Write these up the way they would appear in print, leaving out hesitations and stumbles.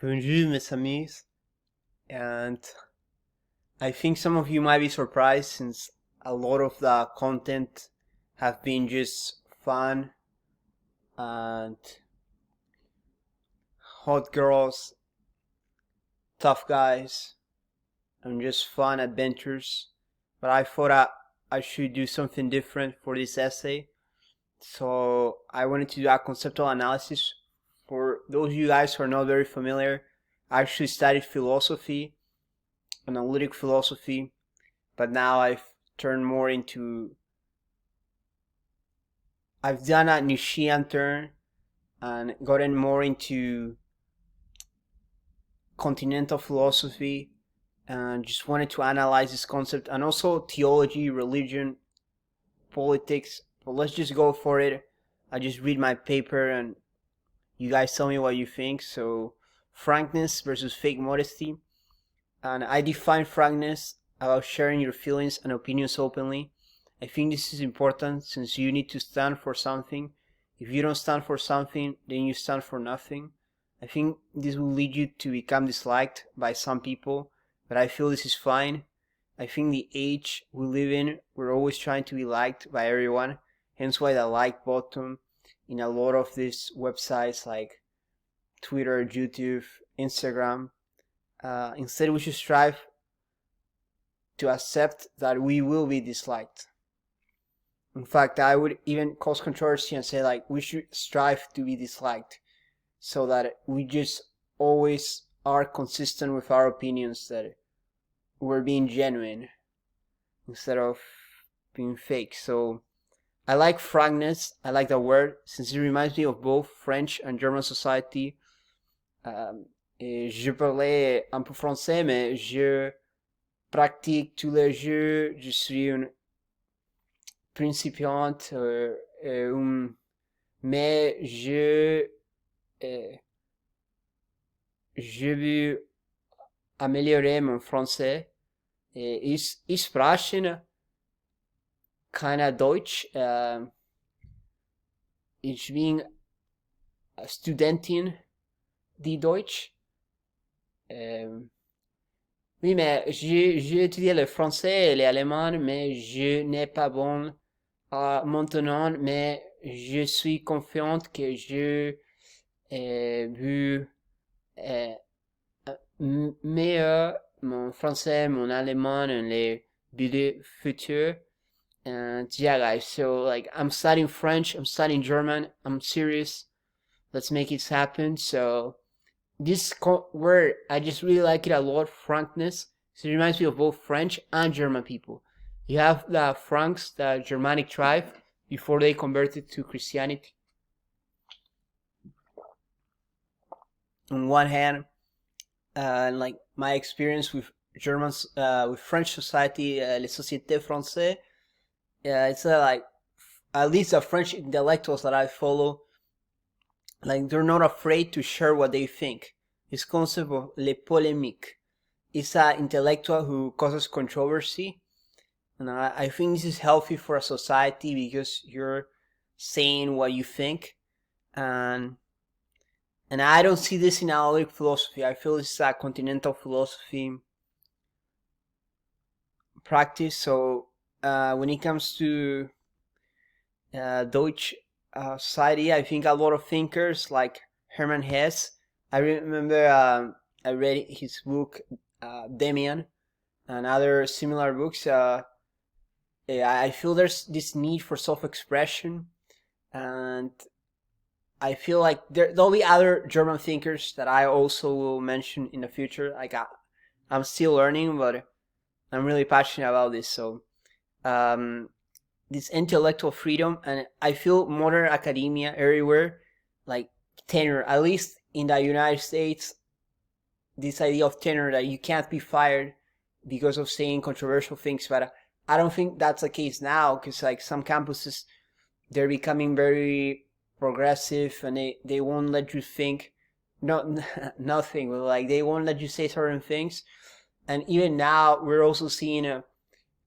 Bonjour, mes amis, and I think some of you might be surprised since a lot of the content have been just fun and hot girls, tough guys, and just fun adventures. But I thought I should do something different for this essay. So I wanted to do a conceptual analysis. For those of you guys who are not very familiar, I actually studied philosophy, analytic philosophy, but now I've turned more into I've done a Nietzschean turn and gotten more into continental philosophy and just wanted to analyze this concept and also theology, religion, politics. But let's just go for it. I just read my paper and you guys tell me what you think. So, frankness versus fake modesty. And I define frankness about sharing your feelings and opinions openly. I think this is important since you need to stand for something. If you don't stand for something, then you stand for nothing. I think this will lead you to become disliked by some people, but I feel this is fine. I think the age we live in, we're always trying to be liked by everyone, hence why the like button in a lot of these websites like Twitter, YouTube, Instagram. Instead, we should strive to accept that we will be disliked. In fact, I would even cause controversy and say like we should strive to be disliked so that we just always are consistent with our opinions, that we're being genuine instead of being fake. So I like frankness. I like the word since it reminds me of both French and German society. Et je parlais un peu français, mais je pratique tous les jours. Je suis une principiante, mais je veux améliorer mon français. Ich spreche keine Deutsch. Ich bin Studentin die Deutsch. Oui, mais j'ai étudié le français et l'allemand, mais je n'ai pas bon maintenant, mais je suis confiante que je vu meilleur mon français, mon allemand, and les vidéos futures. And yeah, guys, so like I'm studying French, I'm studying German, I'm serious. Let's make it happen. So this word, I just really like it a lot, frankness. So it reminds me of both French and German people. You have the Franks, the Germanic tribe, before they converted to Christianity. On one hand, like my experience with Germans, with French society, les sociétés françaises, it's like at least the French intellectuals that I follow, like they're not afraid to share what they think. This concept of les polémiques. It's an intellectual who causes controversy, and I think this is healthy for a society because you're saying what you think, and I don't see this in analytic philosophy. I feel this is a continental philosophy practice. So when it comes to Deutsch society, I think a lot of thinkers like Hermann Hesse. I remember I read his book Demian and other similar books. I feel there's this need for self-expression, and I feel like there'll be other German thinkers that I also will mention in the future. Like I'm still learning, but I'm really passionate about this. So this intellectual freedom, and I feel modern academia everywhere, like tenure, at least in the United States, this idea of tenure that you can't be fired because of saying controversial things. But I don't think that's the case now, because like some campuses, they're becoming very progressive and they won't let you think nothing, but like they won't let you say certain things. And even now we're also seeing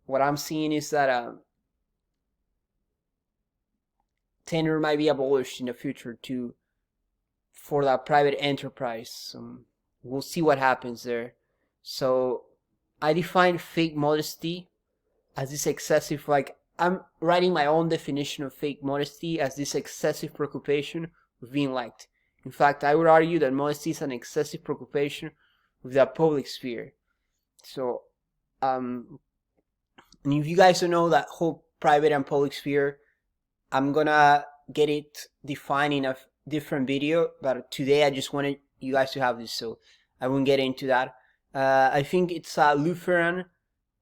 what I'm seeing is that tenure might be abolished in the future for the private enterprise. we'll see what happens there. So I define fake modesty as this excessive, like, I'm writing my own definition of fake modesty as this excessive preoccupation with being liked. In fact, I would argue that modesty is an excessive preoccupation with the public sphere. So, and if you guys don't know that whole private and public sphere, I'm gonna get it defined in a different video, but today I just wanted you guys to have this, so I won't get into that. I think it's a Lutheran,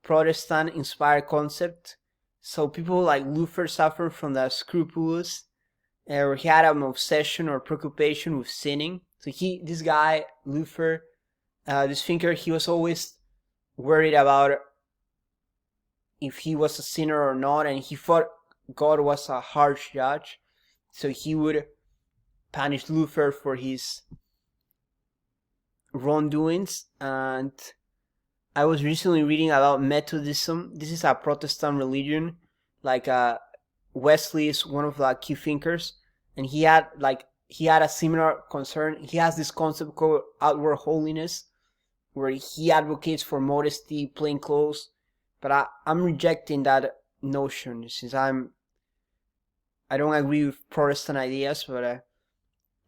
Protestant inspired concept. So people like Luther suffered from the scrupulous, or he had an obsession or preoccupation with sinning. So this guy, Luther, this thinker, he was always worried about if he was a sinner or not, and he thought God was a harsh judge. So he would punish Luther for his wrongdoings. And I was recently reading about Methodism. This is a Protestant religion. Like Wesley is one of the key thinkers, and he had a similar concern. He has this concept called outward holiness, where he advocates for modesty, plain clothes. But I'm rejecting that notion, since I don't agree with Protestant ideas, but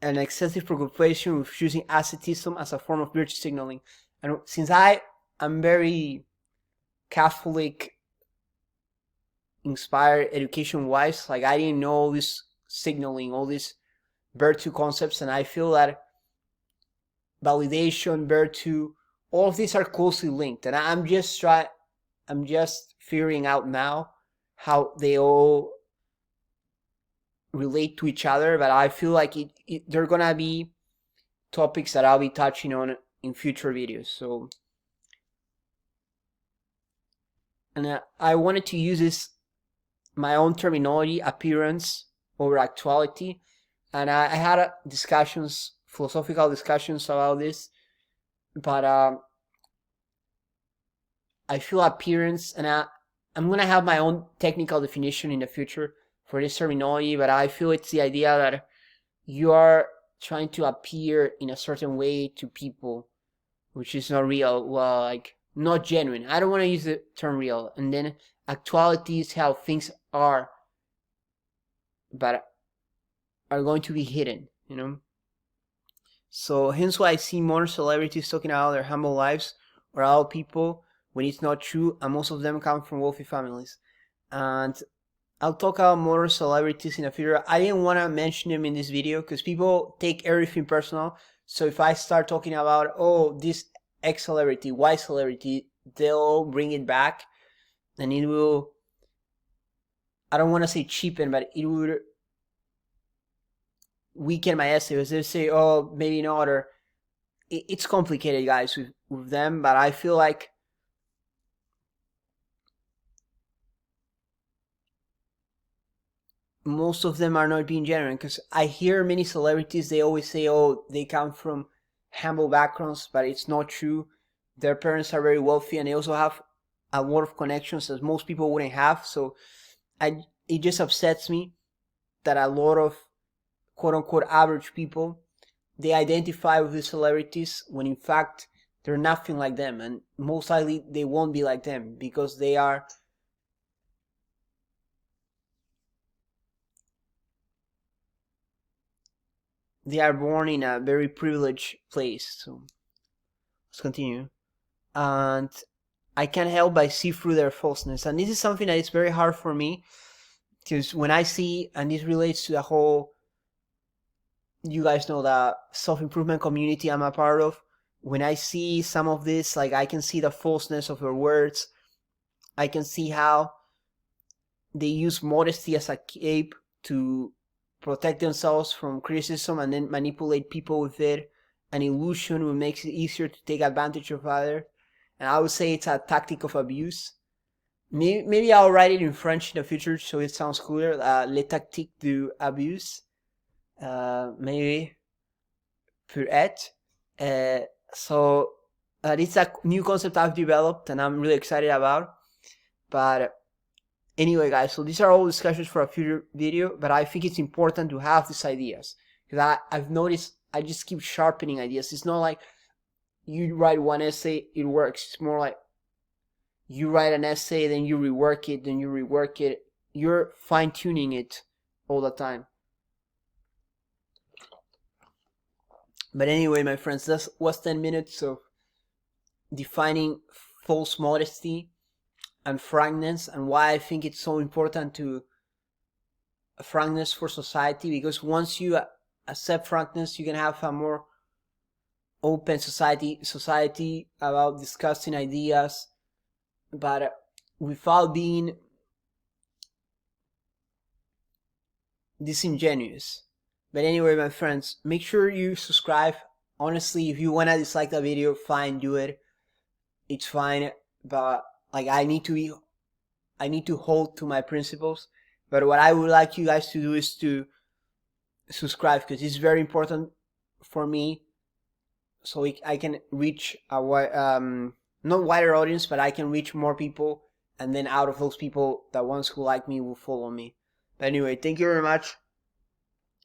an excessive preoccupation with using asceticism as a form of virtue signaling. And since I'm very Catholic inspired education wise, like, I didn't know all this signaling, all these virtue concepts, and I feel that validation, virtue, all of these are closely linked, and I'm just figuring out now how they all relate to each other. But I feel like they're gonna be topics that I'll be touching on in future videos. So, and I wanted to use my own terminology, appearance over actuality, and I had philosophical discussions about this, but I feel appearance, and I'm gonna have my own technical definition in the future for this terminology, but I feel it's the idea that you are trying to appear in a certain way to people, which is not real, well, like, not genuine. I don't want to use the term real. And then actuality is how things are, but are going to be hidden, you know? So hence why I see more celebrities talking about their humble lives or about people when it's not true, and most of them come from wealthy families. And I'll talk about more celebrities in the future. I didn't want to mention them in this video because people take everything personal. So if I start talking about, oh, this X celebrity, Y celebrity, they'll bring it back, and it will, I don't want to say cheapen, but it would weaken my essay, because they say, oh, maybe not, or it's complicated, guys, with them. But I feel like most of them are not being genuine, because I hear many celebrities, they always say, oh, they come from humble backgrounds, but it's not true. Their parents are very wealthy, and they also have a lot of connections that most people wouldn't have. So it just upsets me that a lot of quote-unquote average people, they identify with the celebrities when in fact they're nothing like them, and most likely they won't be like them, because they are born in a very privileged place. So let's continue. And I can't help but see through their falseness, and this is something that is very hard for me, because when I see, and this relates to the whole, you guys know, the self-improvement community I'm a part of, when I see some of this, like, I can see the falseness of their words. I can see how they use modesty as a cape to protect themselves from criticism, and then manipulate people with it, an illusion which makes it easier to take advantage of others. And I would say it's a tactic of abuse. Maybe I'll write it in French in the future so it sounds cooler. Les tactiques du abus. Maybe peut-être. So it's a new concept I've developed and I'm really excited about. But anyway, guys, so these are all discussions for a future video, but I think it's important to have these ideas, because I've noticed I just keep sharpening ideas. It's not like you write one essay, it works. It's more like you write an essay, then you rework it, then you rework it. You're fine-tuning it all the time. But anyway, my friends, that was 10 minutes of defining false modesty and frankness, and why I think it's so important to frankness for society, because once you accept frankness, you can have a more open society about discussing ideas, but without being disingenuous. But anyway, my friends, make sure you subscribe. Honestly, if you wanna dislike the video, fine, do it. It's fine, but like I need to hold to my principles. But what I would like you guys to do is to subscribe, because it's very important for me, so I can reach a not wider audience, but I can reach more people, and then out of those people, the ones who like me will follow me. But anyway, thank you very much.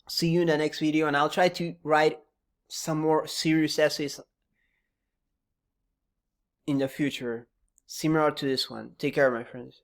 See you in the next video, and I'll try to write some more serious essays in the future, similar to this one. Take care, my friends.